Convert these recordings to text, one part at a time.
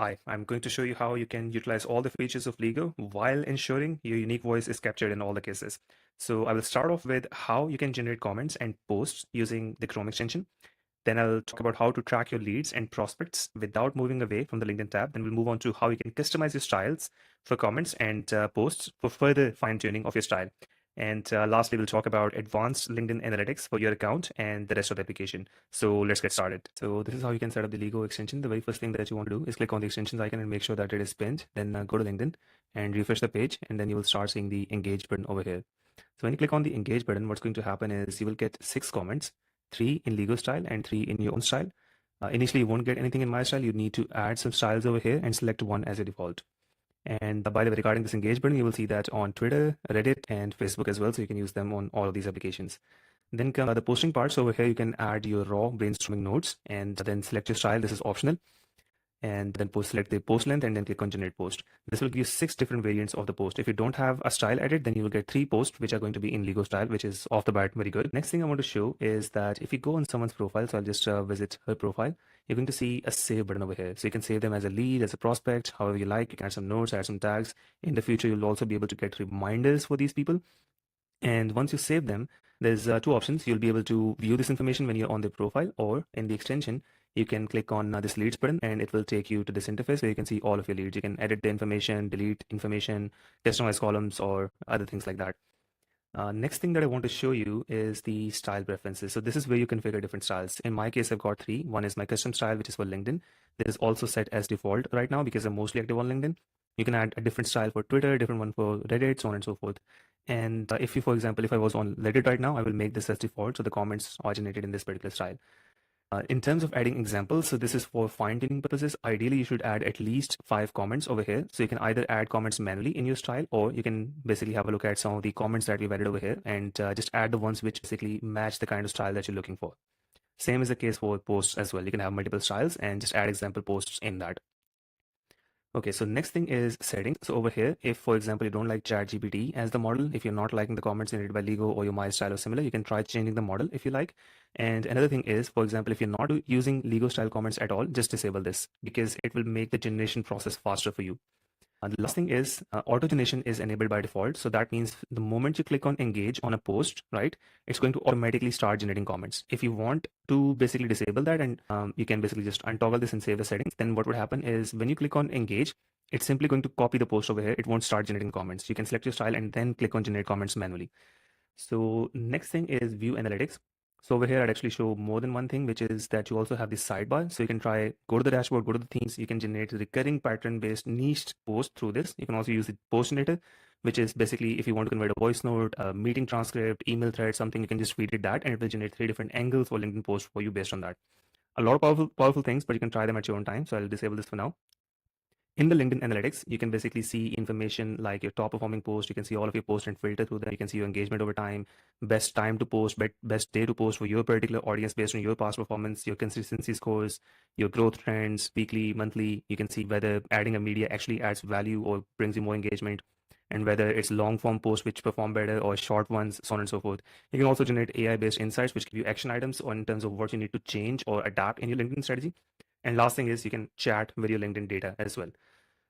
Hi, I'm going to show you how you can utilize all the features of Ligo while ensuring your unique voice is captured in all the cases. So I will start off with how you can generate comments and posts using the Chrome extension. Then I'll talk about how to track your leads and prospects without moving away from the LinkedIn tab. Then we'll move on to how you can customize your styles for comments and posts for further fine-tuning of your style. And lastly, we'll talk about advanced LinkedIn analytics for your account and the rest of the application. So let's get started. So this is how you can set up the Ligo extension. The very first thing that you want to do is click on the extensions icon and make sure that it is pinned. Then go to LinkedIn and refresh the page, and then you will start seeing the engage button over here. So when you click on the engage button, what's going to happen is you will get 6 comments, 3 in Ligo style and 3 in your own style. Initially, you won't get anything in my style. You need to add some styles over here and select one as your default. And by the way, regarding this engage button, you will see that on Twitter, Reddit, and Facebook as well. So you can use them on all of these applications. Then come the posting part. So over here, you can add your raw brainstorming notes and then select your style. This is optional. And then select the post length and then click on generate post. This will give you 6 different variants of the post. If you don't have a style edit, then you will get 3 posts which are going to be in Ligo style, which is off the bat very good. Next thing I want to show is that if you go on someone's profile, so I'll just visit her profile, you're going to see a save button over here. So you can save them as a lead, as a prospect, however you like. You can add some notes, add some tags. In the future, you'll also be able to get reminders for these people. And once you save them, there's 2 options. You'll be able to view this information when you're on the profile, or in the extension, you can click on this leads button and it will take you to this interface where you can see all of your leads. You can edit the information, delete information, customize columns, or other things like that. Next thing that I want to show you is the style preferences. So this is where you configure different styles. In my case, I've got 3. One is my custom style, which is for LinkedIn. This is also set as default right now because I'm mostly active on LinkedIn. You can add a different style for Twitter, a different one for Reddit, so on and so forth. And if you, for example, if I was on Reddit right now, I will make this as default. So the comments are generated in this particular style. In terms of adding examples, so this is for fine-tuning purposes. Ideally, you should add at least 5 comments over here. So you can either add comments manually in your style, or you can basically have a look at some of the comments that we've added over here and just add the ones which basically match the kind of style that you're looking for. Same is the case for posts as well. You can have multiple styles and just add example posts in that. Okay, so next thing is settings. So over here, if for example you don't like ChatGPT as the model, if you're not liking the comments generated by Ligo or your My Style or similar, you can try changing the model if you like. And another thing is, for example, if you're not using Ligo style comments at all, just disable this because it will make the generation process faster for you. The last thing is auto generation is enabled by default. So that means the moment you click on engage on a post, right, it's going to automatically start generating comments. If you want to basically disable that and you can basically just untoggle this and save the settings, then what would happen is when you click on engage, it's simply going to copy the post over here. It won't start generating comments. You can select your style and then click on generate comments manually. So next thing is view analytics. So over here, I'd actually show more than one thing, which is that you also have this sidebar. So you can go to the dashboard, go to the themes. You can generate recurring pattern-based niched post through this. You can also use the post generator, which is basically if you want to convert a voice note, a meeting transcript, email thread, something, you can just feed it that, and it will generate 3 different angles for LinkedIn posts for you based on that. A lot of powerful things, but you can try them at your own time. So I'll disable this for now. In the LinkedIn analytics, you can basically see information like your top performing post. You can see all of your posts and filter through them. You can see your engagement over time, best time to post, best day to post for your particular audience based on your past performance, your consistency scores, your growth trends, weekly, monthly. You can see whether adding a media actually adds value or brings you more engagement, and whether it's long form posts which perform better or short ones, so on and so forth. You can also generate AI based insights which give you action items in terms of what you need to change or adapt in your LinkedIn strategy. And last thing is you can chat with your LinkedIn data as well.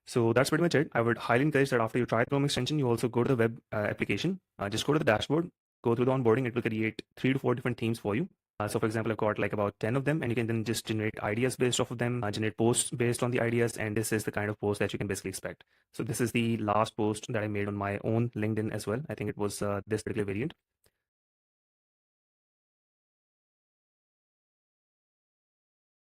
So that's pretty much it. I would highly encourage that after you try Chrome extension, you also go to the web application, just go to the dashboard, go through the onboarding. It will create 3 to 4 different themes for you. So for example, I've got like about 10 of them, and you can then just generate ideas based off of them, generate posts based on the ideas, and this is the kind of post that you can basically expect. So this is the last post that I made on my own LinkedIn as well. I think it was this particular variant.